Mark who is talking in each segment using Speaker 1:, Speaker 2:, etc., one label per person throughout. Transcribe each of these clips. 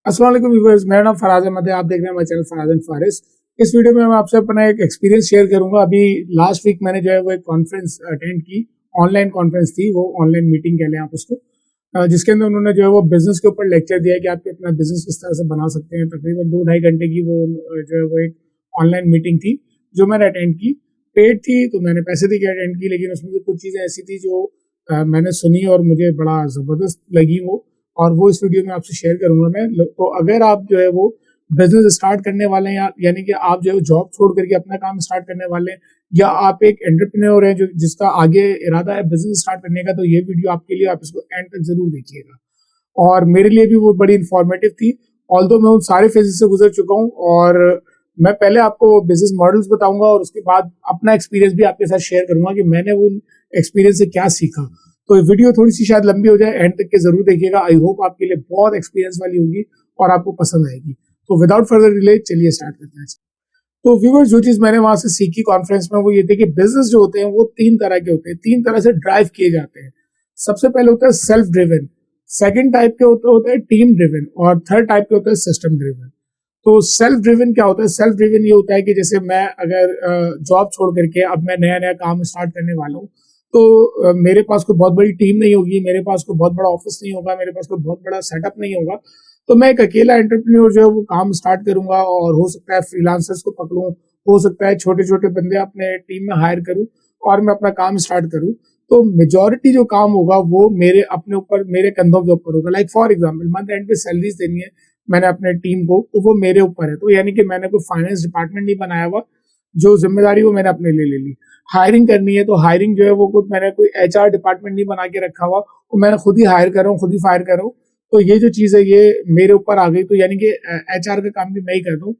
Speaker 1: अस्सलाम वालेकुम व्यूअर्स, मेरा नाम फराज अहमद है। आप देख रहे हैं हमारे चैनल फराज एंड फारिस। इस वीडियो में मैं आपसे अपना एक एक्सपीरियंस शेयर करूंगा। अभी लास्ट वीक मैंने जो है वो एक कॉन्फ्रेंस अटेंड की, ऑनलाइन कॉन्फ्रेंस थी, वो ऑनलाइन मीटिंग कह लें आप उसको, जिसके अंदर उन्होंने जो है वो बिजनेस के ऊपर लेक्चर दिया कि आप अपना बिजनेस किस तरह से बना सकते हैं। तकरीबन 2-2.5 घंटे की वो जो है वो एक ऑनलाइन मीटिंग थी जो मैंने अटेंड की। पेड थी तो मैंने पैसे दे के अटेंड की, लेकिन उसमें से कुछ चीज़ें ऐसी थी जो मैंने सुनी और मुझे बड़ा ज़बरदस्त लगी वो, और वो इस वीडियो में आपसे शेयर करूंगा मैं। तो अगर आप जो है वो बिजनेस स्टार्ट करने वाले हैं, यानी कि आप जो है जॉब छोड़ करके अपना काम स्टार्ट करने वाले हैं, या आप एक एंटरप्रेन्योर हैं जो जिसका आगे इरादा है बिजनेस स्टार्ट करने का, तो ये वीडियो आपके लिए, आप इसको एंड तक जरूर देखिएगा। और मेरे लिए भी वो बड़ी इंफॉर्मेटिव थी, ऑल्दो मैं उन सारे फेजेस से गुजर चुका हूँ। और मैं पहले आपको बिजनेस मॉडल्स बताऊंगा और उसके बाद अपना एक्सपीरियंस भी आपके साथ शेयर करूंगा कि मैंने वो एक्सपीरियंस से क्या सीखा। तो ये वीडियो थोड़ी सी शायद लंबी हो जाए, एंड तक के जरूर देखिएगा। आई होप आपके लिए बहुत एक्सपीरियंस वाली होगी और आपको पसंद आएगी। तो विदाउट फर्दर डिले चलिए स्टार्ट करते हैं। तो व्यूअर्स, जो चीज मैंने वहां से सीखी कॉन्फ्रेंस में वो ये थी कि बिजनेस जो होते हैं वो तीन तरह के होते हैं, तीन तरह से ड्राइव किए जाते हैं। सबसे पहले होता है सेल्फ ड्रिवन, सेकंड टाइप के होते हैं टीम ड्रिवन, और थर्ड टाइप के होता है सिस्टम ड्रिवन। तो सेल्फ ड्रिवन क्या होता है? सेल्फ ड्रिवन ये होता है कि जैसे मैं अगर जॉब छोड़ करके अब मैं नया नया काम स्टार्ट करने वाला हूँ, तो मेरे पास कोई बहुत बड़ी टीम नहीं होगी, मेरे पास कोई बहुत बड़ा ऑफिस नहीं होगा, मेरे पास कोई बहुत बड़ा सेटअप नहीं होगा। तो मैं एक अकेला एंटरप्रेन्योर जो है वो काम स्टार्ट करूंगा, और हो सकता है फ्रीलांसर्स को पकड़ूं, हो सकता है छोटे छोटे बंदे अपने टीम में हायर करूं और मैं अपना काम स्टार्ट करूं। तो मेजोरिटी जो काम होगा वो मेरे अपने ऊपर, मेरे कंधों के ऊपर होगा। Like for example, month and पे सैलरीज देनी है मैंने अपने टीम को, तो वो मेरे ऊपर है। तो यानी कि मैंने कोई फाइनेंस डिपार्टमेंट नहीं बनाया हुआ, जो जिम्मेदारी वो मैंने अपने लिए ले ली। हायरिंग करनी है तो हायरिंग जो है वो मैंने कोई एचआर डिपार्टमेंट नहीं बना के रखा हुआ, वो मैंने खुद ही हायर कर रहा हूँ, खुद ही फायर कर रहा हूँ। तो ये जो चीज है ये मेरे ऊपर आ गई, तो यानी कि एचआर का काम भी मैं ही करता हूँ।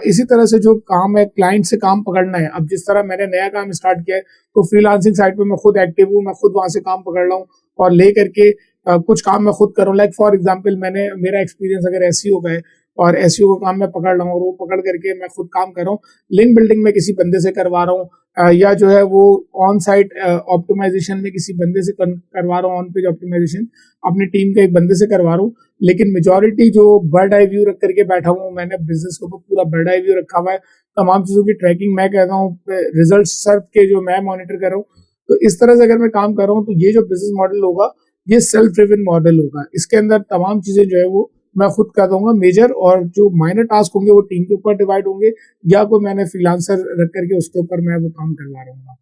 Speaker 1: इसी तरह से जो काम है, क्लाइंट से काम पकड़ना है। अब जिस तरह मैंने नया काम स्टार्ट किया है, तो फ्रीलांसिंग साइट पे मैं खुद एक्टिव हूँ, मैं खुद वहां से काम पकड़ रहा हूँ और ले करके कुछ काम मैं खुद कर रहा हूँ। लाइक फॉर एग्जाम्पल, मेरा एक्सपीरियंस अगर एसईओ का है और एसईओ का काम मैं पकड़ रहा हूँ और वो पकड़ करके मैं खुद काम कर रहा हूँ। लिंक बिल्डिंग में किसी बंदे से करवा रहा हूँ, या जो है वो ऑन साइट ऑप्टिमाइजेशन में किसी बंदे से करवा रहा हूँ, ऑन पेज ऑप्टिमाइजेशन अपनी टीम के एक बंदे से करवा रहा हूँ। लेकिन मेजोरिटी जो बर्ड आई व्यू रख करके बैठा हूँ, मैंने बिजनेस के ऊपर पूरा बर्ड आई व्यू रखा हुआ है। तमाम चीजों की ट्रैकिंग मैं कर रहा हूँ, रिजल्ट सर्व के जो मैं मॉनिटर कर रहा हूँ। तो इस तरह से अगर मैं काम कर रहा हूँ, तो ये जो बिजनेस मॉडल होगा ये सेल्फ ड्रिवन मॉडल होगा। इसके अंदर तमाम चीजें जो है वो मैं खुद कर दूंगा मेजर, और जो माइनर टास्क होंगे वो टीम के ऊपर डिवाइड होंगे, या कोई मैंने फ्रीलांसर रख करके उसके ऊपर मैं वो काम करवा रहूंगा।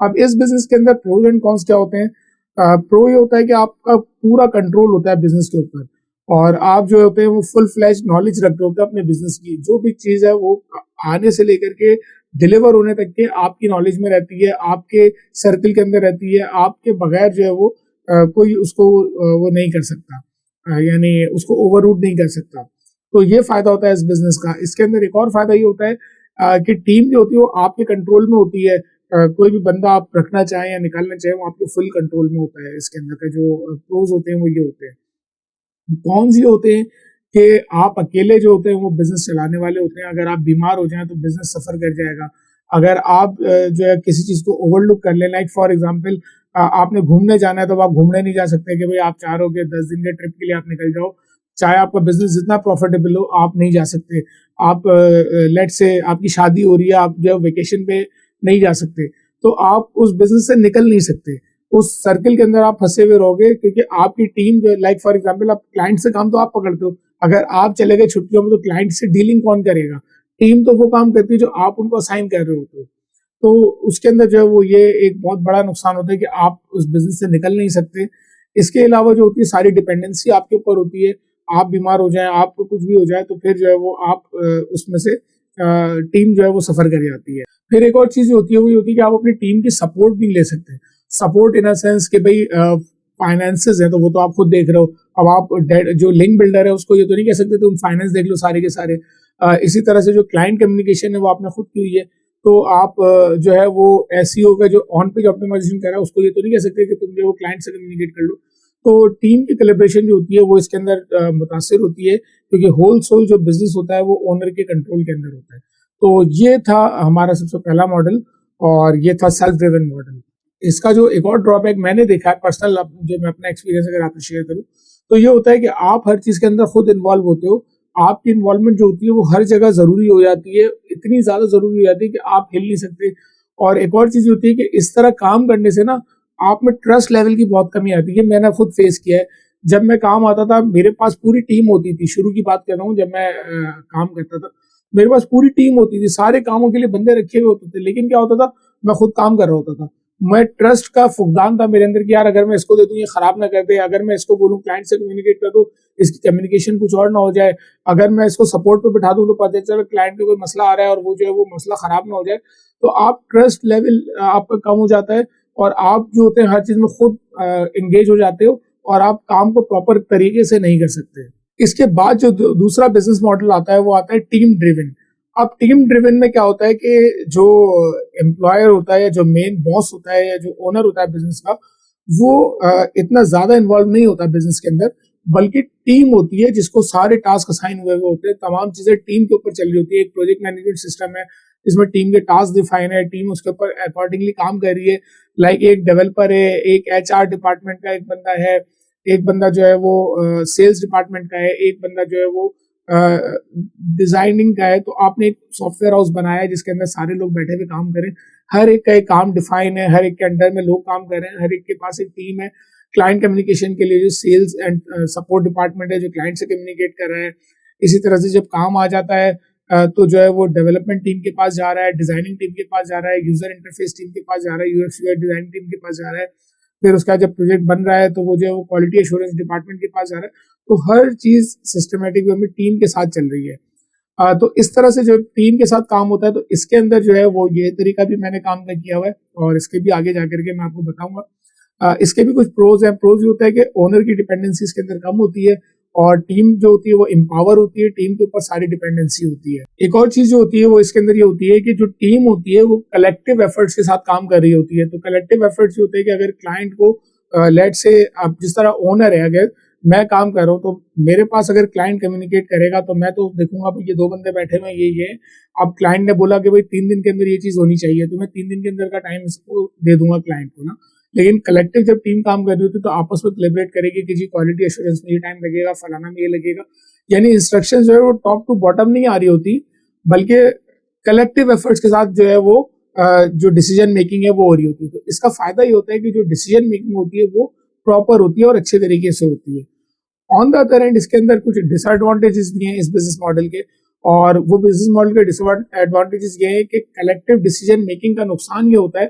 Speaker 1: अब इस बिजनेस के अंदर प्रोज एंड कॉन्स क्या होते हैं? प्रो ये होता है कि आपका पूरा कंट्रोल होता है बिजनेस के ऊपर, और आप जो होते हैं वो फुल फ्लैश नॉलेज रखते होते हैं अपने बिजनेस की। जो भी चीज है वो आने से लेकर के डिलीवर होने तक के आपकी नॉलेज में रहती है, आपके सर्कल के अंदर रहती है। आपके बगैर जो है वो कोई उसको वो नहीं कर सकता, यानी उसको ओवररूट नहीं कर सकता। तो ये फायदा होता है इस बिजनेस का। इसके अंदर एक और फायदा ये होता है कि टीम जो होती है वो आपके कंट्रोल में होती है। कोई भी बंदा आप रखना चाहें या निकालना चाहें, वो आपके फुल कंट्रोल में होता है। इसके अंदर का जो प्रोज होते हैं वो ये होते हैं। कौन ये होते हैं कि आप अकेले जो होते हैं वो बिजनेस चलाने वाले होते हैं। अगर आप बीमार हो जाएं तो बिजनेस सफर कर जाएगा। अगर आप जो है किसी चीज को ओवरलुक कर लें, लाइक फॉर एग्जांपल आपने घूमने जाना है, तो आप घूमने नहीं जा सकते कि भाई आप चाह रहे हो कि 10 दिन के ट्रिप के लिए आप निकल जाओ। चाहे आपका बिजनेस जितना प्रॉफिटेबल हो, आप नहीं जा सकते। आप लेट से आपकी शादी हो रही है, आप जो वेकेशन पे नहीं जा सकते, तो आप उस बिजनेस से निकल नहीं सकते। उस सर्कल के अंदर आप फंसे हुए रहोगे, क्योंकि आपकी टीम जो, लाइक फॉर एग्जांपल, आप क्लाइंट से काम तो आप पकड़ते हो, अगर आप चले गए छुट्टियों में तो क्लाइंट से डीलिंग कौन करेगा? टीम तो वो काम करती है जो आप उनको असाइन कर रहे होते हो। तो उसके अंदर जो है वो ये एक बहुत बड़ा नुकसान होता है कि आप उस बिजनेस से निकल नहीं सकते। इसके अलावा जो होती है सारी डिपेंडेंसी आपके ऊपर होती है। आप बीमार हो जाए, आपको कुछ भी हो जाए, तो फिर जो है वो आप उसमें से टीम जो है वो सफर कर जाती है। फिर एक और चीज होती है, वो ये होती है कि आप अपनी टीम की सपोर्ट नहीं ले सकते। सपोर्ट इन अ सेंस कि भाई फाइनेंसेस है तो वो तो आप खुद देख रहे हो। अब आप जो लिंक बिल्डर है उसको ये तो नहीं कह सकते तुम फाइनेंस देख लो सारे के सारे। इसी तरह से जो क्लाइंट कम्युनिकेशन है वो आपने खुद की हुई है, तो आप जो है वो एसईओ का जो ऑन पेज ऑप्टिमाइजेशन कर रहा है उसको ये तो नहीं कह सकते कि तुम जो वो क्लाइंट से कम्युनिकेट कर लो। तो टीम की कोलैबोरेशन जो होती है वो इसके अंदर मुतासिर होती है, क्योंकि होल सोल जो बिजनेस होता है वो ओनर के कंट्रोल के अंदर होता है। तो ये था हमारा सबसे पहला मॉडल, और ये था सेल्फ ड्रिवन मॉडल। इसका जो एक और ड्रॉबैक मैंने देखा है पर्सनल, जो मैं अपना एक्सपीरियंस अगर आपसे शेयर करूं, तो ये होता है कि आप हर चीज के अंदर खुद इन्वॉल्व होते हो। आपकी इन्वॉल्वमेंट जो होती है वो हर जगह जरूरी हो जाती है, इतनी ज्यादा जरूरी हो जाती है कि आप हिल नहीं सकते। और एक और चीज होती है कि इस तरह काम करने से ना आप में ट्रस्ट लेवल की बहुत कमी आती है। मैंने खुद फेस किया है। जब मैं काम आता था मेरे पास पूरी टीम होती थी, शुरू की बात कर रहा हूँ, जब मैं काम करता था मेरे पास पूरी टीम होती थी, सारे कामों के लिए बंदे रखे हुए होते थे, लेकिन क्या होता था मैं खुद काम कर रहा होता था। मैं ट्रस्ट का फुकदान था मेरे अंदर कि यार अगर मैं इसको दे दूं ये खराब ना कर दे, अगर मैं इसको बोलूं क्लाइंट से कम्युनिकेट कर दूं इसकी कम्युनिकेशन कुछ और ना हो जाए, अगर मैं इसको सपोर्ट पे बिठा दूं तो पता चले क्लाइंट को कोई मसला आ रहा है और वो जो है वो मसला खराब ना हो जाए। तो आप ट्रस्ट लेवल आपका कम हो जाता है और आप जो होते हैं हर चीज में खुद एंगेज हो जाते हो और आप काम को प्रॉपर तरीके से नहीं कर सकते। इसके बाद जो दूसरा बिजनेस मॉडल आता है वो आता है टीम ड्रिवन। अब टीम ड्रिवन में क्या होता है कि जो एम्प्लॉयर होता है या जो मेन बॉस होता है या जो ओनर होता है बिजनेस का, वो इतना ज्यादा इन्वॉल्व नहीं होता बिजनेस के अंदर, बल्कि टीम होती है जिसको सारे टास्क असाइन हुए हुए होते हैं, तमाम चीजें टीम के ऊपर चल रही होती है। एक प्रोजेक्ट मैनेजमेंट सिस्टम है जिसमें टीम के टास्क डिफाइन है, टीम उसके ऊपर अकॉर्डिंगली काम कर रही है। लाइक एक डेवलपर है, एक एचआर डिपार्टमेंट का एक बंदा है, एक बंदा जो है वो सेल्स डिपार्टमेंट का है, एक बंदा जो है वो डिजाइनिंग का है। तो आपने एक सॉफ्टवेयर हाउस बनाया है जिसके अंदर सारे लोग बैठे हुए काम करें, हर एक का एक काम डिफाइन है, हर एक के अंडर में लोग काम कर रहे हैं, हर एक के पास एक टीम है। क्लाइंट कम्युनिकेशन के लिए जो सेल्स एंड सपोर्ट डिपार्टमेंट है जो क्लाइंट से कम्युनिकेट कर रहा है। इसी तरह से जब काम आ जाता है तो जो है वो डेवलपमेंट टीम के पास जा रहा है, डिजाइनिंग टीम के पास जा रहा है, यूजर इंटरफेस टीम के पास जा रहा है, यूएक्स यूआई डिजाइन टीम के पास जा रहा है। फिर उसका जब प्रोजेक्ट बन रहा है तो वो जो है वो क्वालिटी एश्योरेंस डिपार्टमेंट के पास जा रहा है। तो हर चीज सिस्टमेटिक वे में टीम के साथ चल रही है। तो इस तरह से जो टीम के साथ काम होता है, तो इसके अंदर जो है वो ये तरीका भी मैंने काम का किया हुआ है और इसके भी आगे जाकर के मैं आपको बताऊंगा। इसके भी कुछ प्रोज हैं। प्रोज ये होता है कि ओनर की डिपेंडेंसी इसके अंदर कम होती है और टीम जो होती है वो एम्पावर होती है, टीम के ऊपर सारी डिपेंडेंसी होती है। एक और चीज जो होती है वो इसके अंदर ये होती है कि जो टीम होती है वो कलेक्टिव एफर्ट्स के साथ काम कर रही होती है। तो कलेक्टिव एफर्ट्स होते हैं कि अगर क्लाइंट को लेट से आप जिस तरह ओनर है, अगर मैं काम कर रहा हूँ तो मेरे पास अगर क्लाइंट कम्युनिकेट करेगा तो मैं तो देखूंगा भाई ये दो बंदे बैठे हुए ये अब क्लाइंट ने बोला कि भाई 3 दिन के अंदर ये चीज होनी चाहिए, तो मैं 3 दिन के अंदर का टाइम इसको दे दूंगा क्लाइंट को ना। लेकिन कलेक्टिव जब टीम काम कर रही होती है तो आपस में कोलैबोरेट करेगी कि जी क्वालिटी एश्योरेंस में ये टाइम लगेगा, फलाना में ये लगेगा। यानी इंस्ट्रक्शन जो है वो टॉप टू बॉटम नहीं आ रही होती, बल्कि कलेक्टिव एफर्ट्स के साथ जो है वो जो डिसीजन मेकिंग है वो हो रही होती है। तो इसका फायदा ये होता है कि जो डिसीजन मेकिंग होती है वो प्रॉपर होती है और अच्छे तरीके से होती है। ऑन द अदर एंड इसके अंदर कुछ डिसएडवांटेजेस भी हैं इस बिजनेस मॉडल के, और वो बिजनेस मॉडल के डिसएडवांटेजेस ये है कि कलेक्टिव डिसीजन मेकिंग का नुकसान ये होता है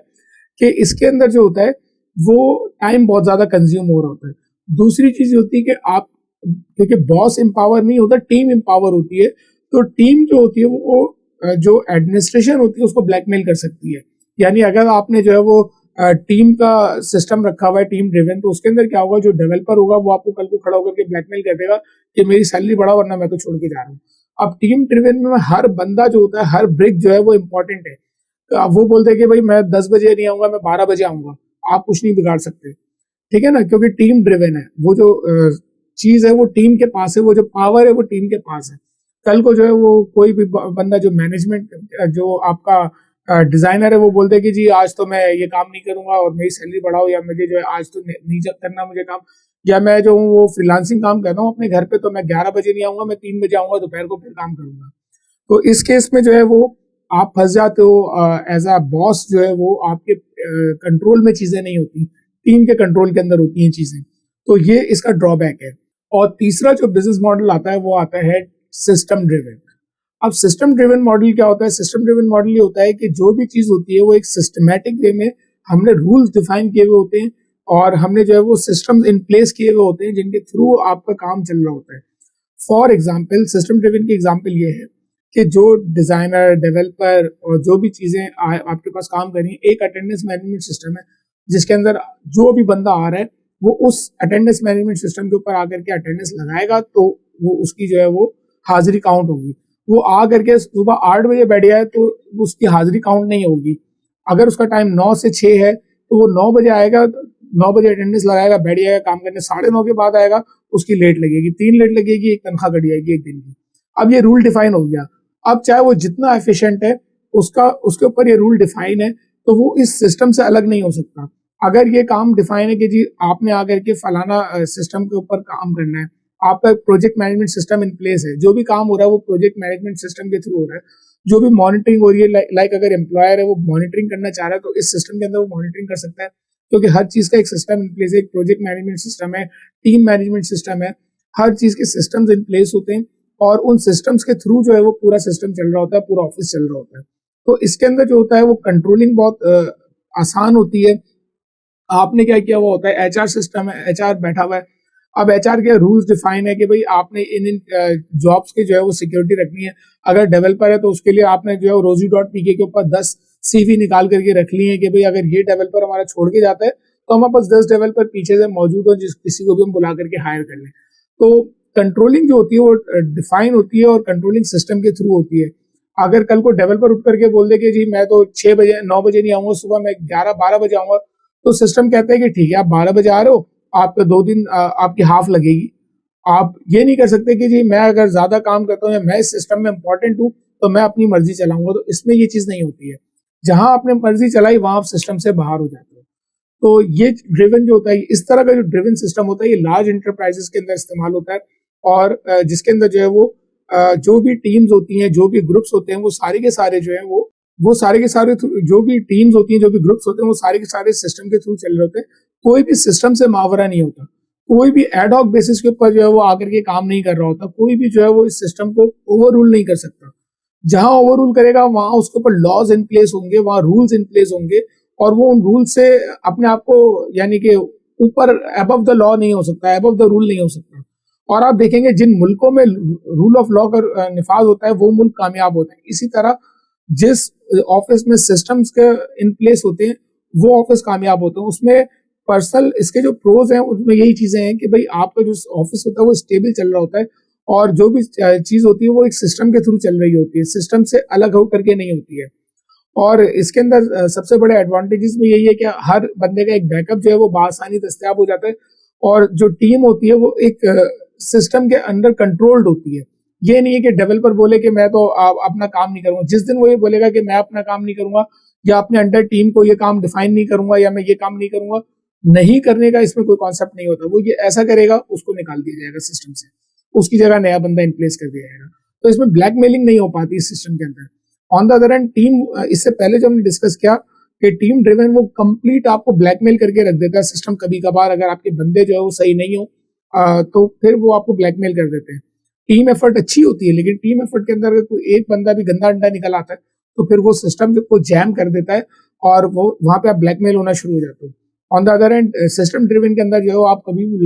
Speaker 1: कि इसके अंदर जो होता है वो टाइम बहुत ज्यादा कंज्यूम हो रहा होता है। दूसरी चीज होती है कि आप, क्योंकि बॉस एम्पावर नहीं होता, टीम एम्पावर होती है, तो टीम जो होती है वो जो एडमिनिस्ट्रेशन होती है उसको ब्लैकमेल कर सकती है। यानी अगर आपने जो है वो टीम का सिस्टम रखा हुआ है टीम ड्रिवन, तो उसके अंदर क्या होगा, जो डेवलपर होगा वो आपको कल को खड़ा होकर के ब्लैकमेल कर देगा कि मेरी सैलरी बढ़ाओ वरना मैं तो छोड़ के जा रहा हूँ। अब टीम ड्रिवन में हर बंदा जो होता है, हर ब्रिक जो है वो इंपॉर्टेंट है। तो अब वो बोलते हैं कि भाई मैं 10 बजे नहीं आऊंगा, मैं 12 बजे आऊंगा, आप कुछ नहीं बिगाड़ सकते, ठीक है ना, क्योंकि टीम ड्रिवन है। वो जो चीज है वो टीम के पास है, वो जो पावर है वो टीम के पास है। कल को जो है वो कोई भी बंदा जो मैनेजमेंट जो आपका डिजाइनर है वो बोलते हैं कि जी आज तो मैं ये काम नहीं करूंगा और मेरी सैलरी बढ़ाओ, या मुझे जो है आज तो नहीं करना मुझे काम, या मैं जो हूँ वो फ्रीलांसिंग काम करता हूँ अपने घर पे, तो मैं 11 बजे नहीं आऊंगा, मैं 3 बजे आऊंगा, दोपहर को फिर काम करूंगा। तो इस केस में जो है वो आप फंस जाते हो। एज अ बॉस जो है वो आपके कंट्रोल में चीजें नहीं होती, टीम के कंट्रोल के अंदर होती हैं चीजें। तो ये इसका ड्रॉबैक है। और तीसरा जो बिजनेस मॉडल आता है वो आता है सिस्टम ड्रिवन। अब सिस्टम ड्रिवन मॉडल क्या होता है? सिस्टम ड्रिवन मॉडल ये होता है कि जो भी चीज होती है वो एक सिस्टमैटिक वे में हमने रूल्स डिफाइन किए हुए होते हैं और हमने जो है वो सिस्टम्स इन प्लेस किए हुए होते हैं जिनके थ्रू आपका काम चल रहा होता है। फॉर एग्जाम्पल, सिस्टम ड्रिवन की एग्जाम्पल ये है कि जो डिजाइनर, डेवलपर और जो भी चीजें आपके पास काम कर रही हैं, एक अटेंडेंस मैनेजमेंट सिस्टम है जिसके अंदर जो भी बंदा आ रहा है वो उस अटेंडेंस मैनेजमेंट सिस्टम के ऊपर आकर के अटेंडेंस लगाएगा, तो वो उसकी जो है वो हाजिरी काउंट होगी। वो आ करके सुबह 8 बजे बैठ गया है तो उसकी हाजिरी काउंट नहीं होगी। अगर उसका टाइम 9 से 6 है तो वो 9 बजे आएगा, 9 बजे अटेंडेंस लगाएगा, बैठ जाएगा काम करने, 9:30 के बाद आएगा, उसकी लेट लगेगी, 3 लेट लगेगी, एक तनख्वाह कट जाएगी एक दिन की। अब ये रूल डिफाइन हो गया। अब चाहे वो जितना एफिशिएंट है उसका, उसके ऊपर ये रूल डिफाइन है, तो वो इस सिस्टम से अलग नहीं हो सकता। अगर ये काम डिफाइन है कि जी आपने आकर के फलाना सिस्टम के ऊपर काम करना है, आपका project management system in place है, जो भी काम हो रहा है वो प्रोजेक्ट मैनेजमेंट सिस्टम के थ्रू हो रहा है, जो भी मॉनिटरिंग हो रही है, लाइक अगर एम्प्लॉयर है वो मॉनिटरिंग करना चाह रहा है तो इस सिस्टम के अंदर वो मॉनिटरिंग कर सकता है, क्योंकि हर चीज का एक सिस्टम इन प्लेस है, एक प्रोजेक्ट मैनेजमेंट सिस्टम है, टीम मैनेजमेंट सिस्टम है, हर चीज के सिस्टम्स इन प्लेस होते हैं और उन सिस्टम्स के थ्रू जो है वो पूरा सिस्टम चल रहा होता है, पूरा ऑफिस चल रहा होता है। तो इसके अंदर जो होता है वो कंट्रोलिंग बहुत आसान होती है। आपने क्या किया हुआ होता है, एचआर सिस्टम है, एचआर बैठा हुआ है। अब एचआर के रूल्स डिफाइन है कि भाई आपने इन इन जॉब्स की जो है वो सिक्योरिटी रखनी है। अगर डेवलपर है तो उसके लिए आपने जो है रोजी डॉट पीके के ऊपर 10 सीवी निकाल करके रख ली है कि भाई अगर ये डेवलपर हमारा छोड़ के जाता है तो हमारे पास 10 डेवलपर पीछे से मौजूद हो, जिस किसी को भी हम बुला करके हायर कर लें। तो कंट्रोलिंग जो होती है वो डिफाइन होती है और कंट्रोलिंग सिस्टम के थ्रू होती है। अगर कल को डेवलपर उठ करके बोल दे कि जी मैं तो 6 बजे 9 बजे नहीं आऊंगा, सुबह मैं 11-12 बजे आऊंगा, तो सिस्टम कहता है कि ठीक है आप 12 बजे आ रहे हो, आपका 2 दिन आपकी हाफ लगेगी। आप ये नहीं कर सकते कि जी मैं अगर ज्यादा काम करता हूँ या मैं इस सिस्टम में इंपॉर्टेंट हूँ तो मैं अपनी मर्जी चलाऊंगा, तो इसमें ये चीज नहीं होती है। जहां आपने मर्जी चलाई वहां आप सिस्टम से बाहर हो जाते हो। तो ये ड्रिवन जो होता है, इस तरह का जो ड्रिवन सिस्टम होता है, ये लार्ज इंटरप्राइजेस के अंदर इस्तेमाल होता है और जिसके अंदर जो है वो जो भी टीम्स होती हैं, जो भी ग्रुप्स होते हैं, वो सारे के सारे जो है वो सारे के सारे जो भी टीम्स होती हैं, जो भी ग्रुप्स होते हैं, वो सारे के सारे सिस्टम के थ्रू चल रहे होते हैं। कोई भी सिस्टम से मावरा नहीं होता, कोई भी एडहॉक बेसिस के ऊपर जो है वो आकर के काम नहीं कर रहा होता, कोई भी जो है वो इस सिस्टम को ओवररूल नहीं कर सकता। जहां ओवररूल करेगा वहां उसके ऊपर लॉज इन प्लेस होंगे, वहां रूल्स इन प्लेस होंगे और वो उन रूल से अपने आप को यानी कि ऊपर अबव द लॉ नहीं हो सकता, अबव द रूल नहीं हो सकता। और आप देखेंगे जिन मुल्कों में रूल ऑफ लॉ का निफाज होता है वो मुल्क कामयाब होते हैं। इसी तरह जिस ऑफिस में सिस्टम्स के इन प्लेस होते हैं वो ऑफिस कामयाब होते हैं। उसमें पर्सनल इसके जो प्रोज हैं उसमें यही चीजें हैं कि भाई आपका जो ऑफिस होता है वो स्टेबल चल रहा होता है और जो भी चीज होती है वो एक सिस्टम के थ्रू चल रही होती है, सिस्टम से अलग होकर के नहीं होती है। और इसके अंदर सबसे बड़े एडवांटेजेस में यही है कि हर बंदे का एक बैकअप जो है वो बआसानी दस्तयाब हो जाता है और जो टीम होती है वो एक सिस्टम के अंडर कंट्रोल्ड होती है। ये नहीं है कि डेवलपर बोले कि मैं तो अपना काम नहीं करूंगा। जिस दिन वो ये बोलेगा कि मैं अपना काम नहीं करूंगा या अपने अंडर टीम को ये काम डिफाइन नहीं करूंगा या मैं ये काम नहीं करूंगा, नहीं करने का इसमें कोई कॉन्सेप्ट नहीं होता। वो ये ऐसा करेगा उसको निकाल दिया जाएगा सिस्टम से, उसकी जगह नया बंदा इन प्लेस कर दिया जाएगा। तो इसमें ब्लैकमेलिंग नहीं हो पाती इस सिस्टम के अंदर। On the other hand team, इससे पहले जो हमने डिस्कस किया कि टीम ड्रिवन वो कंप्लीट आपको ब्लैकमेल करके रख देता है सिस्टम। कभी कभार अगर आपके बंदे जो है वो सही नहीं हो तो फिर वो आपको ब्लैकमेल कर देते हैं। टीम एफर्ट अच्छी होती है लेकिन टीम एफर्ट के अंदर अगर कोई एक बंदा भी गंदा अंडा निकल आता है तो फिर वो सिस्टम को जैम कर देता है और वो वहां पे आप ब्लैकमेल होना शुरू हो जाते हो। On the other hand system driven के अंदर जो है आप कभी भी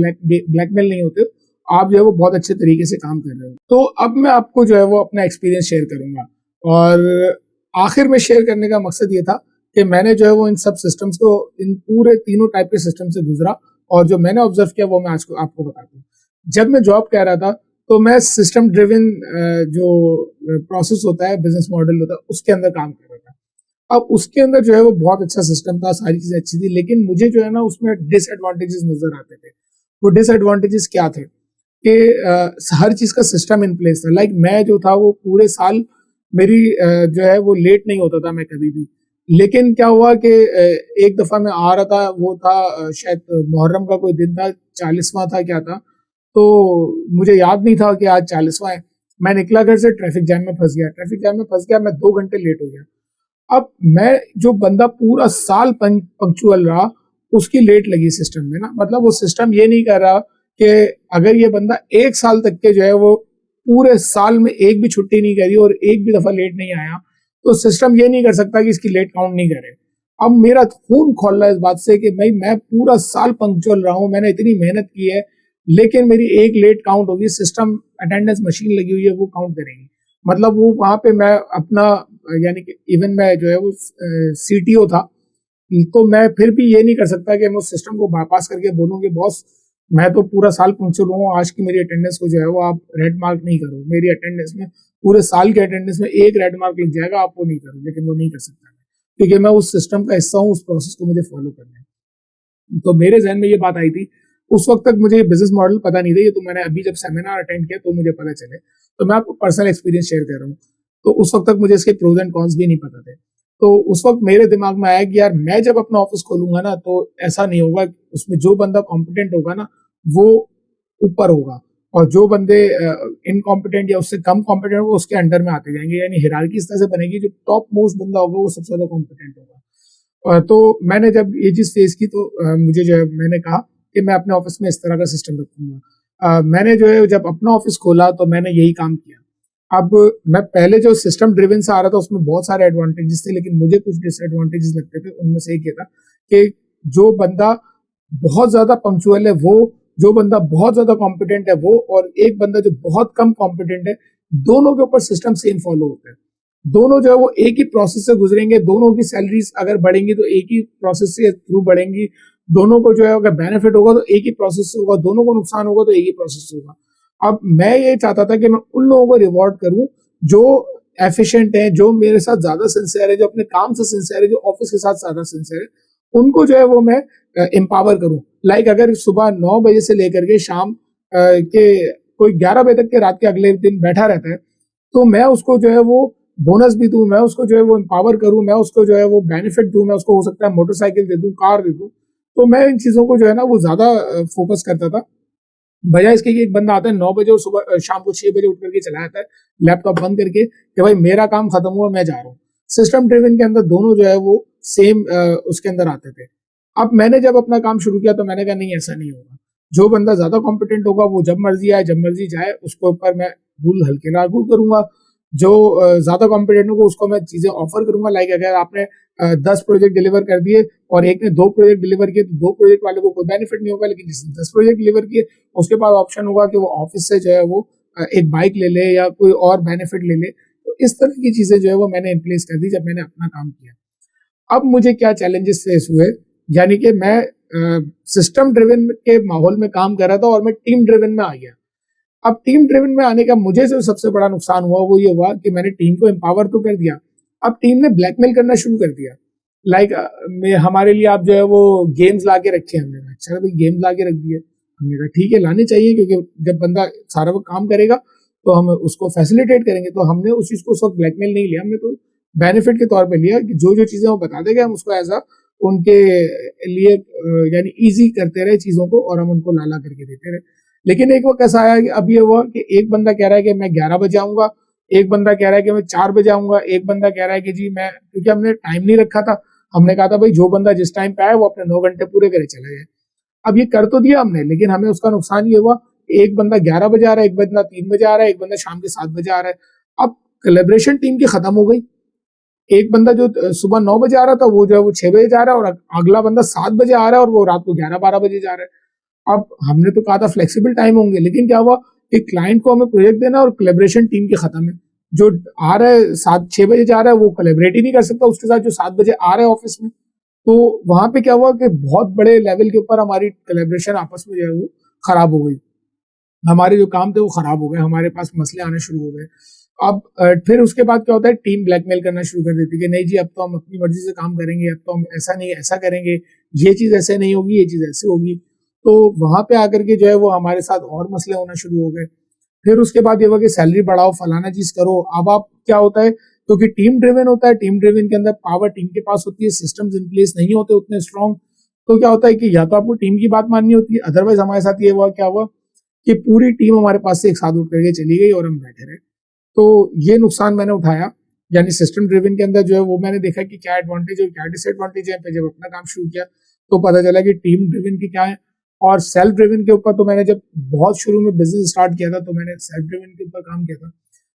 Speaker 1: ब्लैकमेल नहीं होते, आप जो है वो बहुत अच्छे तरीके से काम कर रहे हो। तो अब मैं आपको जो है वो अपना एक्सपीरियंस शेयर करूंगा और आखिर में शेयर करने का मकसद ये था कि मैंने जो है वो इन सब सिस्टम्स को, इन पूरे तीनों टाइप के सिस्टम से गुजरा और जो मैंने ऑब्जर्व किया वो मैं आज को आपको बताता हूँ। जब मैं जॉब कर रहा था तो मैं सिस्टम ड्रिवन जो प्रोसेस होता है, बिजनेस मॉडल होता है, उसके अंदर काम कर रहा था। अब उसके अंदर जो है वो बहुत अच्छा सिस्टम था, सारी चीजें अच्छी थी, लेकिन मुझे जो है ना उसमें डिसएडवांटेजेस नजर आते थे। वो डिसएडवांटेजेस क्या थे कि हर चीज का सिस्टम इन प्लेस था। लाइक मैं जो था वो पूरे साल मेरी जो है वो लेट नहीं होता था मैं कभी भी। लेकिन क्या हुआ कि एक दफा मैं आ रहा था, वो था शायद मुहर्रम का कोई दिन था, 40वां था क्या था, तो मुझे याद नहीं था कि आज 40वां है। मैं निकला घर से, ट्रैफिक जैम में फंस गया, ट्रैफिक जैम में फंस गया, मैं 2 घंटे लेट हो गया। अब मैं जो बंदा पूरा साल पंक्चुअल रहा उसकी लेट लगी सिस्टम में ना, मतलब वो सिस्टम ये नहीं कर रहा कि अगर ये बंदा 1 साल तक के जो है वो पूरे साल में एक भी छुट्टी नहीं करी और एक भी दफा लेट नहीं आया, तो सिस्टम ये नहीं कर सकता कि इसकी लेट काउंट नहीं करे। अब मेरा खून खोल रहा है इस बात से कि भाई मैं पूरा साल पंक्चुअल रहा हूँ, मैंने इतनी मेहनत की है, लेकिन मेरी एक लेट काउंट होगी। सिस्टम अटेंडेंस मशीन लगी हुई है, वो काउंट करेगी। मतलब वो वहां पे मैं अपना यानी कि इवन मैं जो है वो सीटीओ था, तो मैं फिर भी ये नहीं कर सकता कि मैं उस सिस्टम को बाईपास करके बोलूँ कि बॉस मैं तो पूरा साल पंक्चुअल हूँ, आज की मेरी अटेंडेंस को जो है वो आप रेड मार्क नहीं करो। मेरी अटेंडेंस में, पूरे साल के अटेंडेंस में एक रेड मार्क लग जाएगा, आप वो नहीं करो। लेकिन वो नहीं कर सकता क्योंकि मैं उस सिस्टम का हिस्सा हूँ, उस प्रोसेस को मुझे फॉलो करना है। तो मेरे जहन में ये बात आई थी। उस वक्त तक मुझे बिजनेस मॉडल पता नहीं था, ये तो मैंने अभी जब सेमिनार अटेंड किया तो मुझे पता चले। तो मैं आपको पर्सनल एक्सपीरियंस शेयर कर रहा हूँ। तो उस वक्त तक मुझे इसके प्रोज एंड कॉन्स भी नहीं पता थे। तो उस वक्त मेरे दिमाग में आया कि यार मैं जब अपना ऑफिस खोलूंगा ना तो ऐसा नहीं होगा, उसमें जो बंदा कॉम्पिटेंट होगा ना वो ऊपर होगा और जो बंदे इनकॉम्पिटेंट या उससे कम कॉम्पिटेंट वो उसके अंडर में आते जाएंगे, यानी हिरार्की इस तरह से बनेगी, जो टॉप मोस्ट बंदा होगा वो सबसे ज्यादा कॉम्पिटेंट होगा। तो मैंने जब ये चीज फेस की तो मुझे जो है मैंने कहा कि मैं अपने ऑफिस में इस तरह का सिस्टम रखूंगा। मैंने जो है जब अपना ऑफिस खोला तो मैंने यही काम किया। अब मैं पहले जो सिस्टम ड्रिवन से आ रहा था उसमें बहुत सारे एडवांटेजेस थे, लेकिन मुझे कुछ डिसएडवांटेजेस लगते थे। उनमें से एक ये था कि जो बंदा बहुत ज्यादा पंक्चुअल है वो, जो बंदा बहुत ज्यादा कॉम्पिटेंट है वो, और एक बंदा जो बहुत कम कॉम्पिटेंट है, दोनों के ऊपर सिस्टम सेम फॉलो होता है। दोनों जो है वो एक ही प्रोसेस से गुजरेंगे, दोनों की सैलरीज अगर बढ़ेंगी तो एक ही प्रोसेस से थ्रू बढ़ेंगी, दोनों को जो है अगर बेनिफिट होगा तो एक ही प्रोसेस से होगा, दोनों को नुकसान होगा तो एक ही प्रोसेस से होगा। अब मैं ये चाहता था कि मैं उन लोगों को रिवॉर्ड करूं जो एफिशिएंट है, जो मेरे साथ ज्यादा सिंसियर है, जो अपने काम से सिंसियर है, जो ऑफिस के साथ ज्यादा सिंसियर है, उनको जो है वो मैं एम्पावर करूं। लाइक अगर सुबह 9 बजे से लेकर के शाम के कोई 11 बजे तक के रात के अगले दिन बैठा रहता है, तो मैं उसको जो है वो बोनस भी दूं, मैं उसको जो है वो एम्पावर करूं, मैं उसको जो है वो बेनिफिट दूं, मैं उसको हो सकता है मोटरसाइकिल दे दूं, कार दे दूं। तो मैं इन चीजों को जो है ना वो ज्यादा फोकस करता था, बजाय इसके कि एक बंदा आता है 9 बजे और सुबह शाम को 6 बजे उठ करके चला जाता है लैपटॉप बंद करके कि भाई मेरा काम खत्म हुआ मैं जा रहा हूँ। सिस्टम ड्रिवन के अंदर दोनों जो है वो सेम उसके अंदर आते थे। अब मैंने जब अपना काम शुरू किया तो मैंने कहा नहीं ऐसा नहीं होगा, जो बंदा ज्यादा कॉम्पिटेंट होगा वो जब मर्जी आए जब मर्जी जाए, उसके ऊपर मैं रूल हल्के लागू करूंगा। जो ज्यादा कॉम्पिटेंट होगा उसको मैं चीजें ऑफर करूंगा। लाइक अगर आपने 10 प्रोजेक्ट डिलीवर कर दिए और एक ने 2 प्रोजेक्ट डिलीवर किए तो 2 प्रोजेक्ट वाले को कोई बेनिफिट नहीं होगा, लेकिन जिसने 10 प्रोजेक्ट डिलीवर किए उसके पास ऑप्शन होगा कि वो ऑफिस से जो है वो एक बाइक ले ले या कोई और बेनिफिट ले ले। तो इस तरह की चीजें जो है वो मैंने इम्प्लेस कर दी जब मैंने अपना काम किया। अब मुझे क्या चैलेंजेस फेस हुए, यानी कि मैं सिस्टम ड्रिवन के माहौल में काम कर रहा था और मैं टीम ड्रिवन में आ गया। अब टीम ड्रिवन में आने का मुझे जो सबसे बड़ा नुकसान हुआ वो ये हुआ कि मैंने टीम को एम्पावर तो कर दिया, अब टीम ने ब्लैकमेल करना शुरू कर दिया। लाइक हमारे लिए आप जो है वो गेम्स ला के रखे, हमने कहा अच्छा भाई गेम्स ला के रख दिए, हमने कहा ठीक है लाने चाहिए क्योंकि जब बंदा सारा वो काम करेगा तो हम उसको फैसिलिटेट करेंगे। तो हमने उस चीज को उस वक्त ब्लैकमेल नहीं लिया, हमने तो बेनिफिट के तौर पे लिया कि जो जो चीजें वो बता देंगे हम उसको एज अ उनके लिए यानी ईजी करते रहे चीजों को और हम उनको लाला करके देते रहे। लेकिन एक वक्त ऐसा आया कि अब ये हुआ कि एक बंदा कह रहा है कि मैं 11 बजे आऊंगा, एक बंदा कह रहा है कि मैं 4 बजे आऊंगा, एक बंदा कह रहा है कि जी मैं, क्योंकि हमने टाइम नहीं रखा था, हमने कहा था भाई जो बंदा जिस टाइम पे आए वो अपने 9 घंटे पूरे करे चला जाए। अब ये कर तो दिया हमने, लेकिन हमें उसका नुकसान ये हुआ एक बंदा 11 बजे आ रहा है, एक बंदा 3 बजे आ रहा है, एक बंदा शाम के 7 बजे आ रहा है। अब कोलैबोरेशन टीम की खत्म हो गई। एक बंदा जो सुबह 9 बजे आ रहा था वो जो है वो 6 बजे जा रहा है, और अगला बंदा 7 बजे आ रहा है और वो रात को 11-12 बजे जा रहा है। अब हमने तो कहा था फ्लेक्सिबल टाइम होंगे, लेकिन क्या हुआ कि क्लाइंट को हमें प्रोजेक्ट देना और कोलैबोरेशन टीम के खत्म है। जो आ रहा है 7-6 बजे जा रहा है वो कोलैबोरेट ही नहीं कर सकता उसके साथ जो 7 बजे आ रहा है ऑफिस में। तो वहां पे क्या हुआ कि बहुत बड़े लेवल के ऊपर हमारी कोलैबोरेशन आपस में जो है वो खराब हो गई, हमारे जो काम थे वो खराब हो गए, हमारे पास मसले आने शुरू हो गए। अब फिर उसके बाद क्या होता है, टीम ब्लैकमेल करना शुरू कर देती है कि नहीं जी अब तो हम अपनी मर्जी से काम करेंगे, अब तो हम ऐसा नहीं ऐसा करेंगे, ये चीज ऐसे नहीं होगी, ये चीज ऐसे होगी। तो वहां पे आकर के जो है वो हमारे साथ और मसले होना शुरू हो गए। फिर उसके बाद ये हुआ कि सैलरी बढ़ाओ फलाना चीज करो। अब आप क्या होता है, क्योंकि टीम ड्रिवन होता है, टीम ड्रिवन के अंदर पावर टीम के पास होती है, सिस्टम्स इन प्लेस नहीं होते उतने स्ट्रॉन्ग। तो क्या होता है कि या तो आपको टीम की बात माननी होती है, अदरवाइज हमारे साथ ये हुआ क्या हुआ कि पूरी टीम हमारे पास से एक साथ उठ करके चली गई और हम बैठे रहे। तो ये नुकसान मैंने उठाया, यानी सिस्टम ड्रिवन के अंदर जो है वो मैंने देखा कि क्या एडवांटेज और क्या डिसएडवांटेज है। फिर जब अपना काम शुरू किया तो पता चला कि टीम ड्रिवन की क्या है, और सेल्फ ड्रिवन के ऊपर तो मैंने जब बहुत शुरू में बिजनेस स्टार्ट किया था तो मैंने सेल्फ ड्रिवन के ऊपर काम किया था।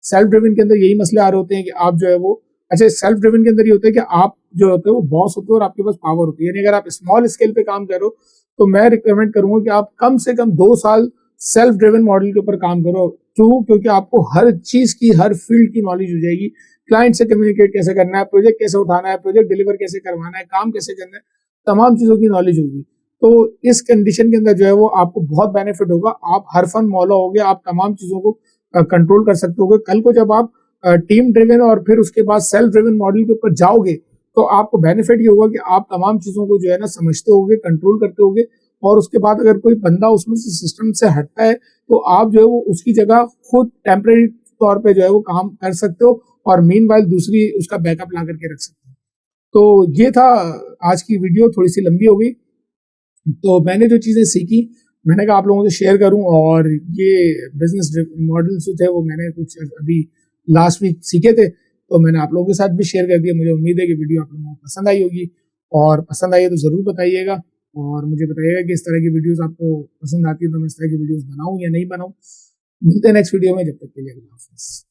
Speaker 1: सेल्फ ड्रिवन के अंदर यही मसले आ रहे होते हैं कि आप जो है वो, अच्छा सेल्फ ड्रिवन के अंदर ये होता है कि आप जो होते हैं वो बॉस होते हो और आपके पास पावर होती है। यानी अगर आप स्मॉल स्केल पे काम करो तो मैं रिकमेंड करूंगा कि आप कम से कम 2 साल सेल्फ ड्रिवन मॉडल के ऊपर काम करो। क्यों? क्योंकि आपको हर चीज की, हर फील्ड की नॉलेज हो जाएगी। क्लाइंट से कम्युनिकेट कैसे करना है, प्रोजेक्ट कैसे उठाना है, प्रोजेक्ट डिलीवर कैसे करवाना है, काम कैसे करना है, तमाम चीजों की नॉलेज होगी। तो इस कंडीशन के अंदर जो है वो आपको बहुत बेनिफिट होगा, आप हर फन मौला होगे, आप तमाम चीजों को कंट्रोल कर सकते होगे। कल को जब आप टीम ड्रिवन और फिर उसके बाद सेल्फ ड्रिवन मॉडल के ऊपर जाओगे तो आपको बेनिफिट ये होगा कि आप तमाम चीजों को जो है ना समझते होगे, कंट्रोल करते होगे, और उसके बाद अगर कोई बंदा उसमें से सिस्टम से हटता है तो आप जो है वो उसकी जगह खुद टेम्परेरी तौर पे जो है वो काम कर सकते हो, और मीनवाइल दूसरी उसका बैकअप ला करके रख सकते हो। तो ये था आज की वीडियो, थोड़ी सी लंबी हो गई। तो मैंने जो चीजें सीखी मैंने कहा आप लोगों से शेयर करूं, और ये बिजनेस मॉडल्स जो थे वो मैंने कुछ अभी लास्ट वीक सीखे थे, तो मैंने आप लोगों के साथ भी शेयर कर दिया। मुझे उम्मीद है कि वीडियो आप लोगों को पसंद आई होगी, और पसंद आई है तो ज़रूर बताइएगा, और मुझे बताइएगा कि इस तरह की वीडियोस आपको पसंद आती है तो मैं इस तरह की वीडियोस बनाऊं या नहीं बनाऊं। मिलते हैं नेक्स्ट वीडियो में, जब तक के लिए अल्लाह हाफिज़।